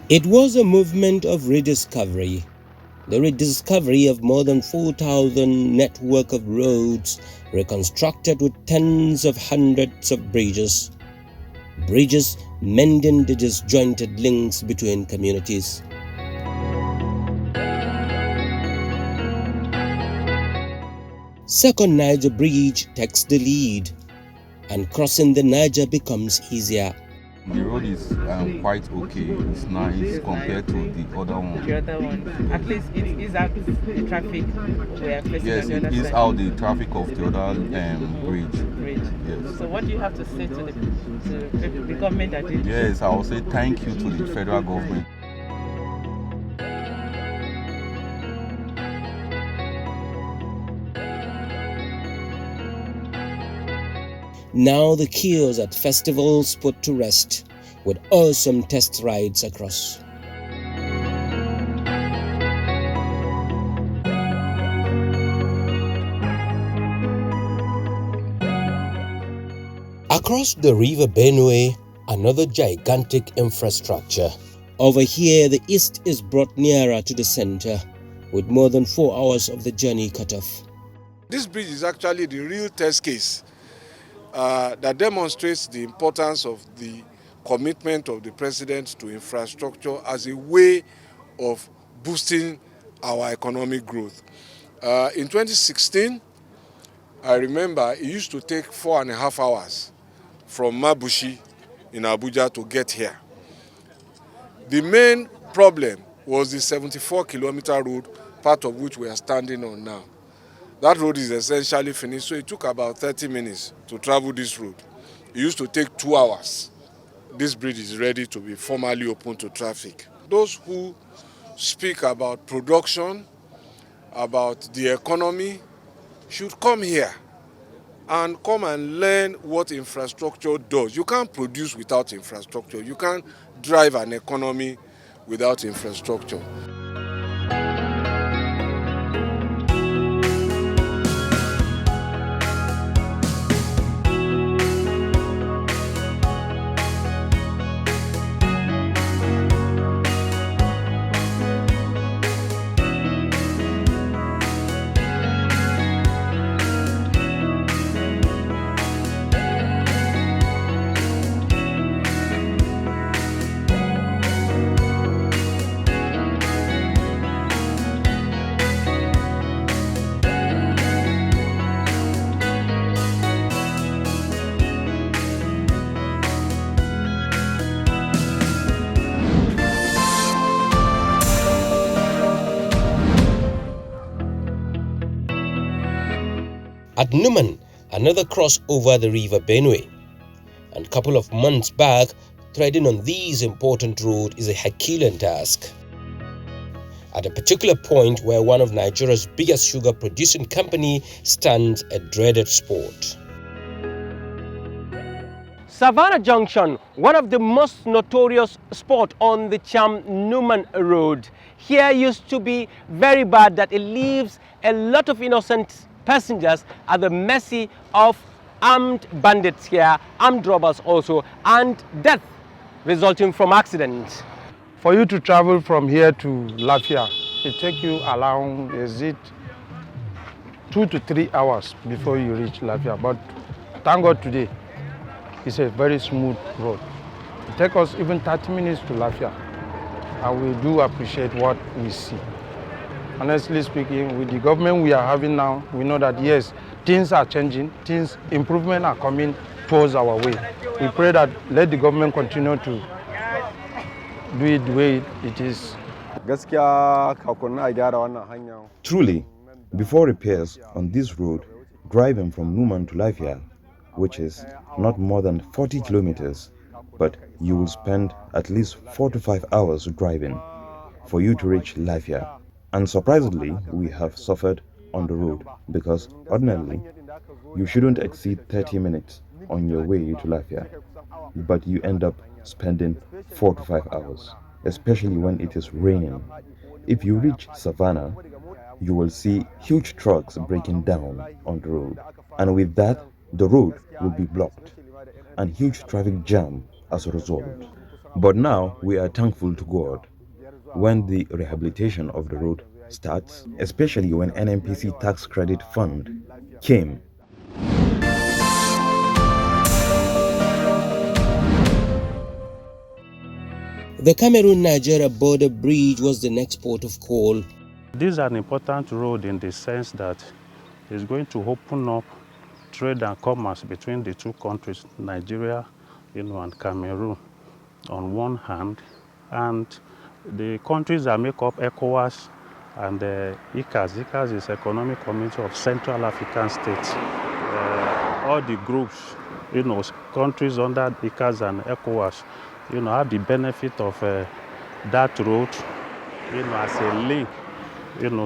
It was a movement of rediscovery, the rediscovery of more than 4,000 network of roads reconstructed with tens of hundreds of bridges mending the disjointed links between communities. Second Niger Bridge takes the lead, and crossing the Niger becomes easier. The road is quite okay. It's nice compared to the other one. The other one, at least it is out the traffic we are facing. Yes, on the it other is side. out the traffic of the other bridge. Yes. So what do you have to say to the government that did? Yes, I will say thank you to the federal government. Now the queues at festivals put to rest with awesome test rides across. Across the river Benue, another gigantic infrastructure. Over here, the east is brought nearer to the center, with more than 4 hours of the journey cut off. This bridge is actually the real test case that demonstrates the importance of the commitment of the president to infrastructure as a way of boosting our economic growth. In 2016, I remember it used to take 4.5 hours from Mabushi in Abuja to get here. The main problem was the 74-kilometer road, part of which we are standing on now. That road is essentially finished, so it took about 30 minutes to travel this road. It used to take 2 hours. This bridge is ready to be formally open to traffic. Those who speak about production, about the economy, should come here and come and learn what infrastructure does. You can't produce without infrastructure. You can't drive an economy without infrastructure. At Numan, another cross over the river Benue. And a couple of months back, treading on these important roads is a Herculean task. At a particular point where one of Nigeria's biggest sugar producing company stands a dreaded spot. Savannah Junction, one of the most notorious spots on the Cham-Numan road. Here used to be very bad that it leaves a lot of innocent passengers at the mercy of armed bandits here, armed robbers also, and death resulting from accidents. For you to travel from here to Lafia, it takes you around, 2 to 3 hours before you reach Lafia. But thank God today, it's a very smooth road. It takes us even 30 minutes to Lafia, and we do appreciate what we see. Honestly speaking, with the government we are having now, we know that yes, things are changing, improvement are coming towards our way. We pray that let the government continue to do it the way it is. Truly, before repairs on this road, driving from Numan to Lafia, which is not more than 40 kilometers, but you will spend at least 4 to 5 hours driving for you to reach Lafia. And surprisingly, we have suffered on the road because ordinarily you shouldn't exceed 30 minutes on your way to Lafia, but you end up spending 4 to 5 hours, especially when it is raining. If you reach Savannah, you will see huge trucks breaking down on the road, and with that, the road will be blocked and huge traffic jam as a result. But now we are thankful to God when the rehabilitation of the road starts, especially when NNPC tax credit fund came. The Cameroon-Nigeria border bridge was the next port of call. This is an important road in the sense that it's going to open up trade and commerce between the two countries, Nigeria, and Cameroon on one hand, and the countries that make up ECOWAS and ECAS. ECAS is Economic Community of Central African States. All the groups, countries under ECAS and ECOWAS, have the benefit of that road, as a link,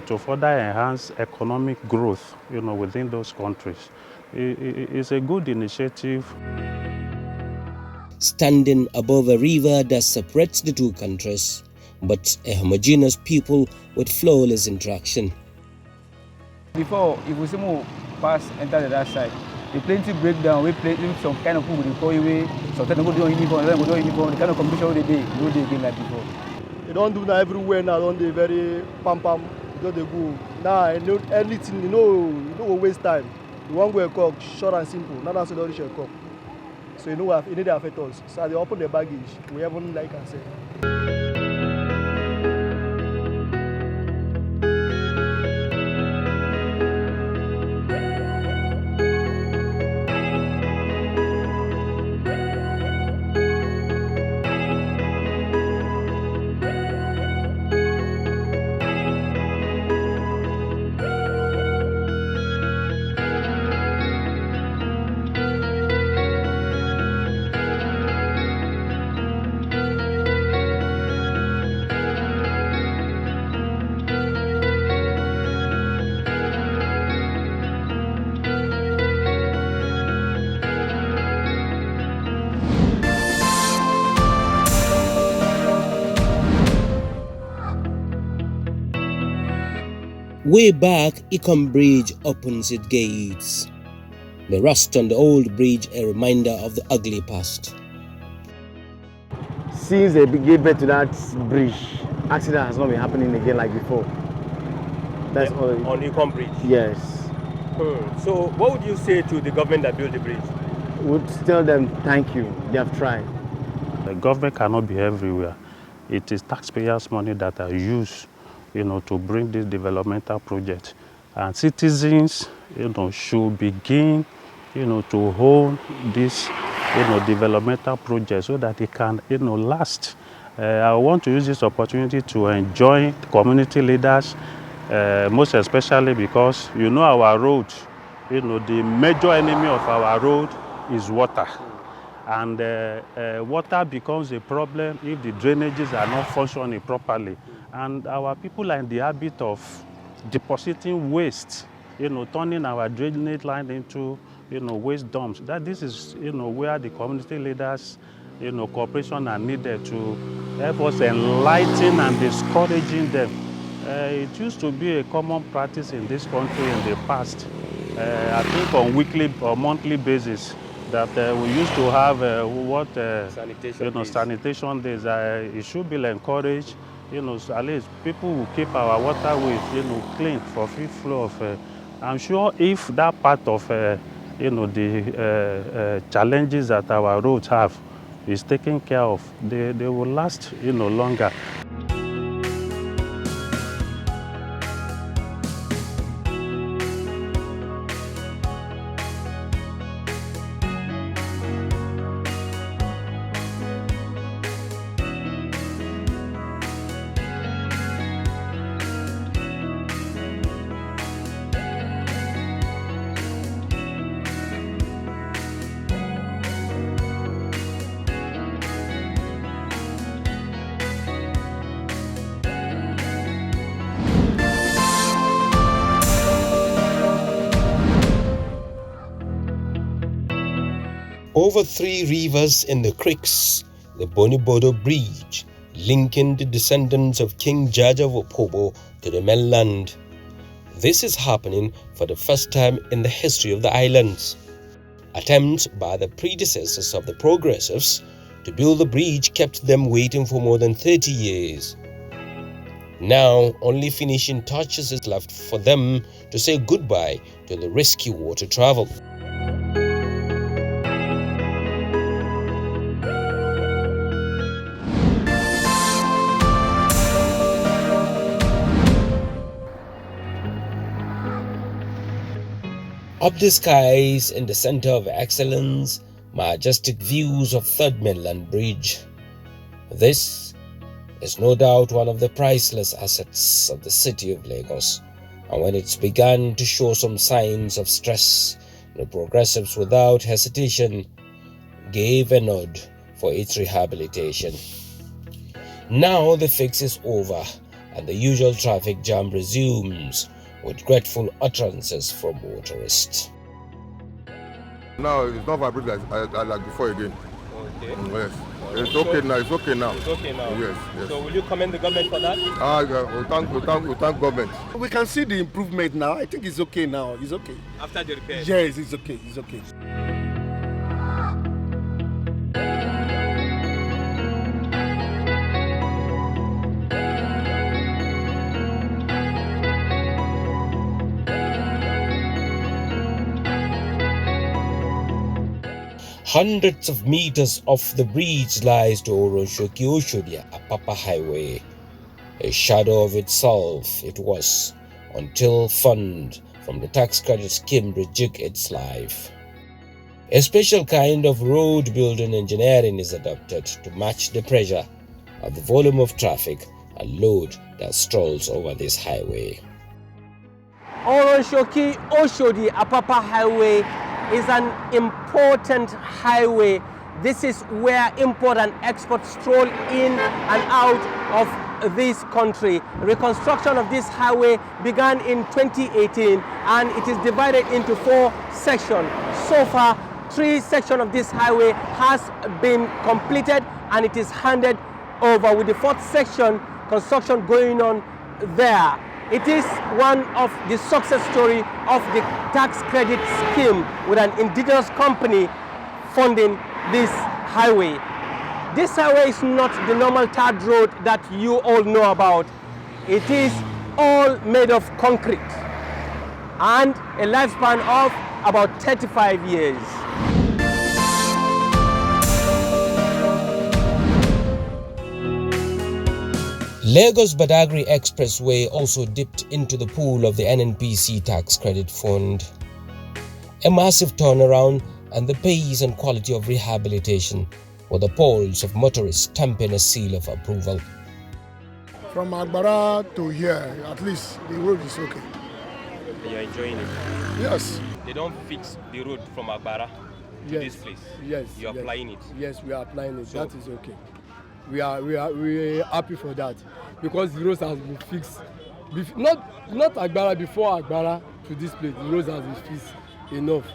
to further enhance economic growth, within those countries. It's a good initiative. Standing above a river that separates the two countries, but a homogeneous people with flawless interaction. Before, if we see pass enter the other side, the plenty breakdown, we play some kind of people, they call you, sometimes go do uniform, then go do uniform, the kind of competition they do, no day again like before. They don't do that everywhere now, don't they? Very pam, don't they go. Now, anything, you don't waste time. You want to go a cock, short and simple, not as a reach a cock. So you need to affect us. So they open the baggage, we haven't like I said. Way back, Icom Bridge opens its gates. The rust on the old bridge a reminder of the ugly past. Since they gave birth to that bridge, accident has not been happening again like before. That's all. On Icom Bridge? Yes. So what would you say to the government that built the bridge? Would tell them thank you, they have tried. The government cannot be everywhere. It is taxpayers' money that are used, to bring this developmental project. And citizens, should begin, to hold this, developmental project so that it can, last. I want to use this opportunity to enjoin community leaders, most especially because, our road, the major enemy of our road is water. And water becomes a problem if the drainages are not functioning properly. And our people are in the habit of depositing waste, turning our drainage line into, waste dumps. This is, where the community leaders, cooperation are needed to help us enlighten and discouraging them. It used to be a common practice in this country in the past. I think on weekly or monthly basis, that we used to have sanitation days. It should be encouraged. At least people will keep our waterways, clean for free flow of. I'm sure if that part of, the challenges that our roads have is taken care of, they will last, longer. Over 3 rivers in the creeks, the Bonibodo Bridge, linking the descendants of King Jaja of Opobo to the mainland. This is happening for the first time in the history of the islands. Attempts by the predecessors of the progressives To build the bridge kept them waiting for more than 30 years. Now, only finishing touches is left for them to say goodbye to the risky water travel. Up the skies in the center of excellence, majestic views of Third Mainland Bridge. This is no doubt one of the priceless assets of the city of Lagos. And when it's begun to show some signs of stress, the progressives without hesitation gave a nod for its rehabilitation. Now the fix is over and the usual traffic jam resumes, with grateful utterances from motorists. Now it's not vibrating like before again. Okay. Yes. It's okay now. It's okay now. It's okay now. Yes. Yes. So will you commend the government for that? We thank government. We can see the improvement now. I think it's okay now. It's okay. After the repair? Yes, it's okay. It's okay. Hundreds of meters off the bridge lies the Oron-Shoki-Oshodi Apapa Highway. A shadow of itself it was, until fund from the tax credit scheme reject its life. A special kind of road building engineering is adopted to match the pressure of the volume of traffic and load that strolls over this highway. Oron-Shoki-Oshodi Apapa Highway is an important highway. This is where import and export stroll in and out of this country. Reconstruction of this highway began in 2018 and it is divided into 4 sections. So far, 3 sections of this highway has been completed and it is handed over, with the 4th section construction going on there. It is one of the success story of the tax credit scheme, with an indigenous company funding this highway. This highway is not the normal tarred road that you all know about. It is all made of concrete and a lifespan of about 35 years. Lagos-Badagry Expressway also dipped into the pool of the NNPC tax credit fund. A massive turnaround and the pace and quality of rehabilitation were the polls of motorists stamping a seal of approval. From Agbara to here, at least the road is okay. You're enjoying it? Yes. They don't fix the road from Agbara to this place? Yes. You're applying it? Yes, we are applying it. So, that is okay. We are happy for that, because the roads has been fixed. Not Agbara, before Agbara to this place, the roads has been fixed enough.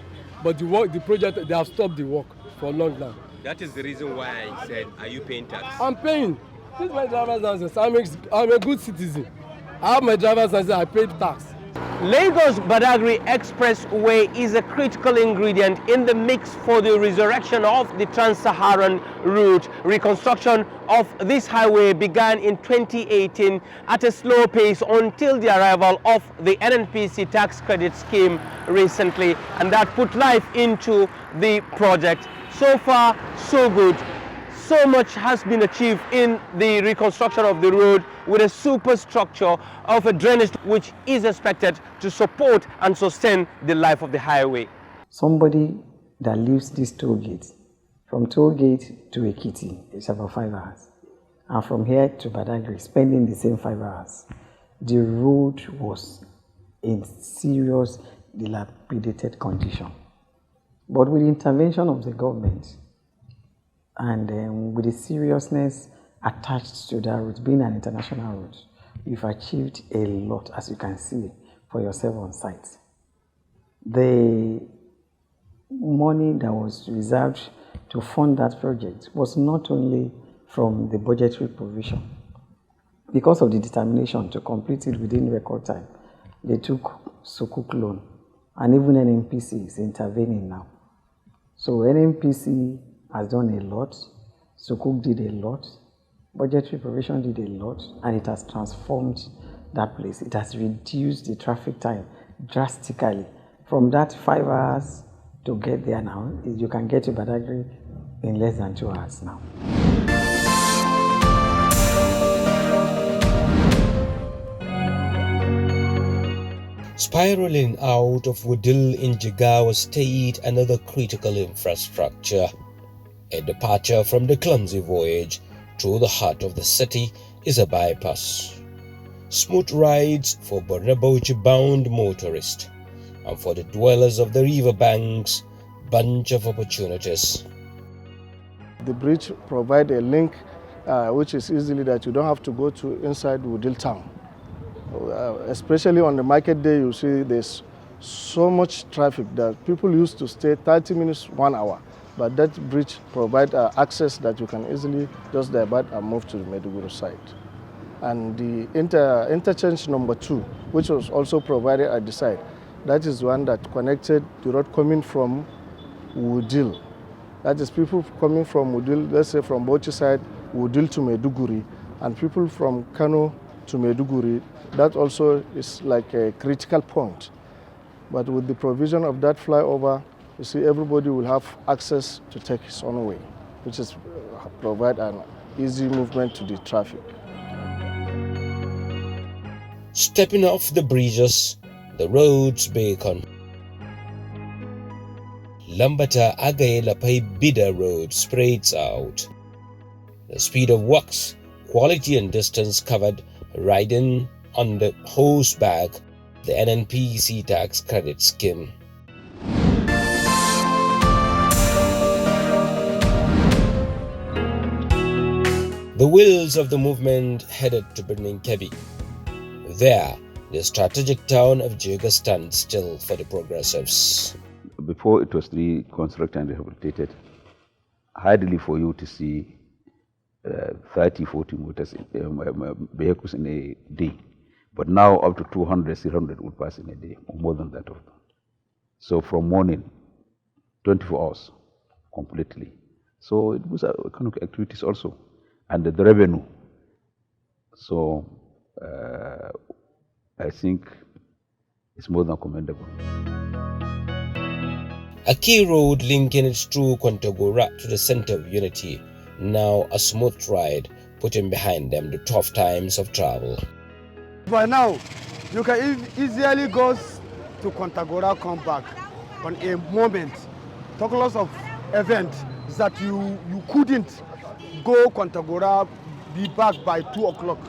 But the project, they have stopped the work for long now. that is the reason why I said, are you paying tax? I'm paying. This is my driver's license. I'm a good citizen. I have my driver's license. I pay tax. Lagos-Badagry Expressway is a critical ingredient in the mix for the resurrection of the Trans-Saharan route. Reconstruction of this highway began in 2018 at a slow pace until the arrival of the NNPC tax credit scheme recently, and that put life into the project. So far, so good. So much has been achieved in the reconstruction of the road, with a superstructure of a drainage which is expected to support and sustain the life of the highway. Somebody that leaves this toll gate, from toll gate to Ekiti, it's about 5 hours. And from here to Badagry, spending the same 5 hours. The road was in serious dilapidated condition. But with the intervention of the government, and with the seriousness attached to that route, being an international route, we've achieved a lot, as you can see for yourself on site. The money that was reserved to fund that project was not only from the budgetary provision. Because of the determination to complete it within record time, they took Sukuk loan, and even NNPC is intervening now. So NNPC has done a lot Sukuk did a lot, budgetary provision did a lot, and it has transformed that place. It has reduced the traffic time drastically. From that 5 hours to get there now, you can get to Badagry in less than 2 hours now. Spiraling out of Wudil in Jigawa State, another critical infrastructure. A departure from the clumsy voyage through the heart of the city is a bypass. Smooth rides for Borno-Bauchi-bound motorists, and for the dwellers of the riverbanks, bunch of opportunities. The bridge provides a link which is easily that you don't have to go to inside Wudil town. Especially on the market day, you see there's so much traffic that people used to stay 30 minutes, 1 hour. But that bridge provides access that you can easily just divert and move to the Maiduguri side. And the interchange number 2, which was also provided at the side, that is one that connected the road coming from Wudil. That is people coming from Wudil, let's say from Bauchi side, Wudil to Maiduguri, and people from Kano to Maiduguri. That also is like a critical point. But with the provision of that flyover, you see everybody will have access to take his own way, which is provide an easy movement to the traffic. Stepping off the bridges, the roads beacon. Lambata Agaye Lapai Bida Road spreads out. The speed of works, quality and distance covered, riding on the horseback, the NNPC tax credit scheme. The wheels of the movement headed to Birnin Kebbi. There, the strategic town of Jega stands still for the progressives. Before it was reconstructed and rehabilitated, hardly for you to see 30, 40 motors, vehicles in a day. But now up to 200, 300 would pass in a day, or more than that of them. So from morning, 24 hours, completely. So it was economic activities also, and the revenue. So I think it's more than commendable. A key road linking it through Kontagora to the center of unity, now a smooth ride, putting behind them the tough times of travel. By now, you can easily go to Kontagora, come back on a moment. Talk lots of events that you couldn't go Kontagora, be back by 2 o'clock.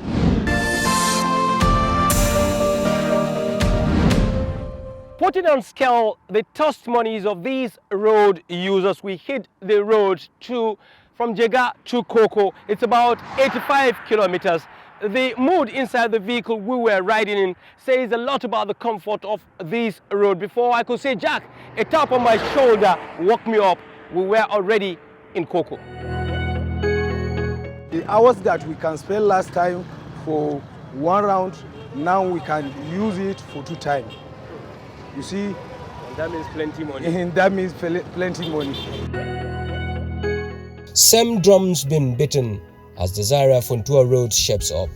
Putting on scale the testimonies of these road users, we hit the road from Jega to Koko. It's about 85 kilometers. The mood inside the vehicle we were riding in says a lot about the comfort of this road. Before I could say, Jack, a tap on my shoulder woke me up. We were already in Koko. The hours that we can spend last time for 1 round, now we can use it for 2 times. You see? And that means plenty money. And that means plenty money. Same drums been beaten as the Zaria Funtua Road shapes up.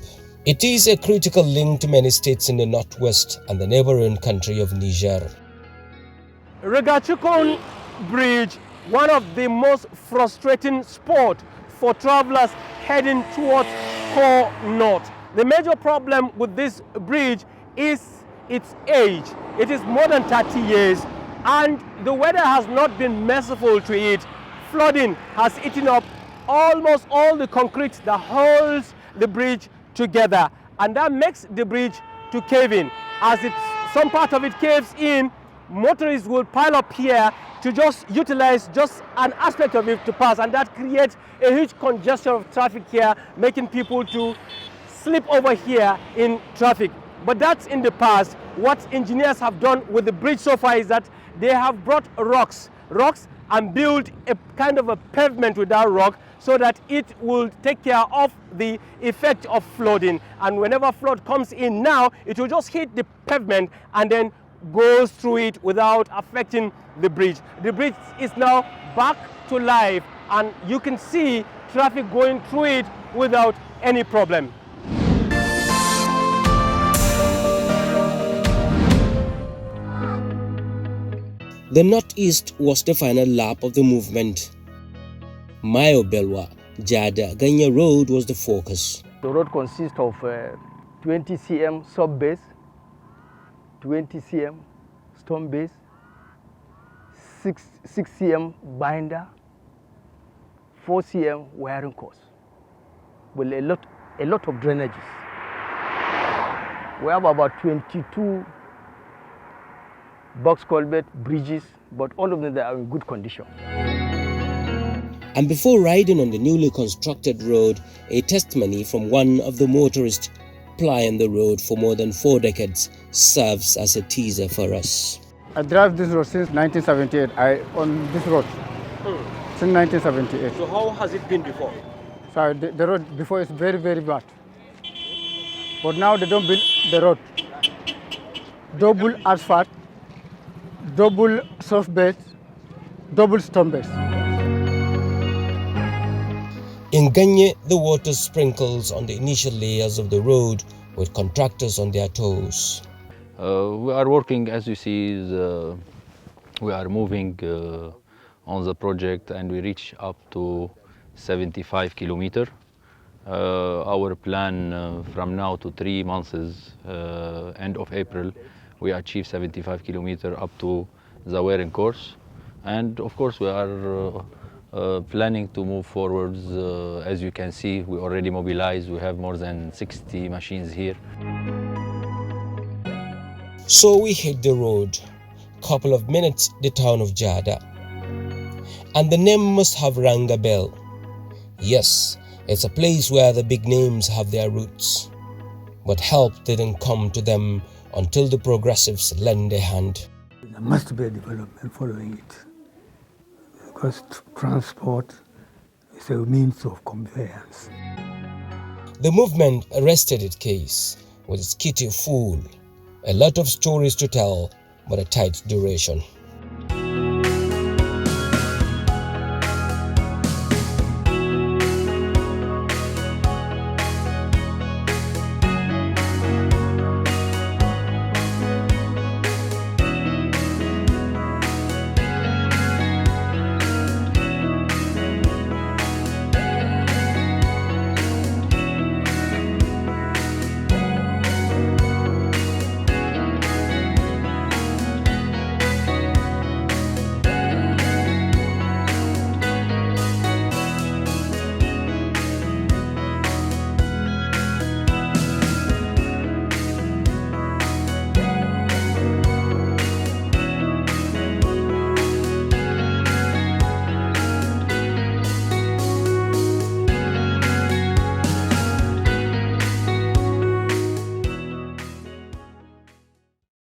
It is a critical link to many states in the northwest and the neighboring country of Niger. Regachukon Bridge, one of the most frustrating spots for travelers heading towards Core North. The major problem with this bridge is its age. It is more than 30 years and the weather has not been merciful to it. Flooding has eaten up almost all the concrete that holds the bridge together, and that makes the bridge to cave in. As some part of it caves in, motorists will pile up here to just utilize just an aspect of it to pass, and that creates a huge congestion of traffic here, making people to slip over here in traffic. But that's in the past. What engineers have done with the bridge so far is that they have brought rocks and built a kind of a pavement with that rock so that it will take care of the effect of flooding. And whenever flood comes in now, it will just hit the pavement and then goes through it without affecting the bridge. The bridge is now back to life, and you can see traffic going through it without any problem. The northeast was the final lap of the movement. Mayo Belwa, Jada Ganya Road was the focus. The road consists of 20 cm sub-base, 20 cm stone base, 6 cm binder, 4 cm wiring course, with a lot of drainages. We have about 22 box culvert bridges, but all of them are in good condition. And before riding on the newly constructed road, a testimony from one of the motorists plying the road for more than 4 decades serves as a teaser for us. I drive this road since 1978. On this road since 1978. So how has it been before? So the road before is very, very bad. But now they don't build the road. Double asphalt, double soft base, double stone base. In Ganye, the water sprinkles on the initial layers of the road with contractors on their toes. We are working, as you see, we are moving on the project, and we reach up to 75 kilometers. Our plan from now to 3 months is end of April, we achieve 75 kilometers up to the wearing course. And of course, we are planning to move forwards. As you can see, we already mobilized. We have more than 60 machines here. So we hit the road. Couple of minutes, the town of Jada. And the name must have rang a bell. Yes, it's a place where the big names have their roots. But help didn't come to them until the progressives lend a hand. There must be a development following it, because transport is a means of conveyance. The movement arrested its case with its kitty full. A lot of stories to tell, but a tight duration.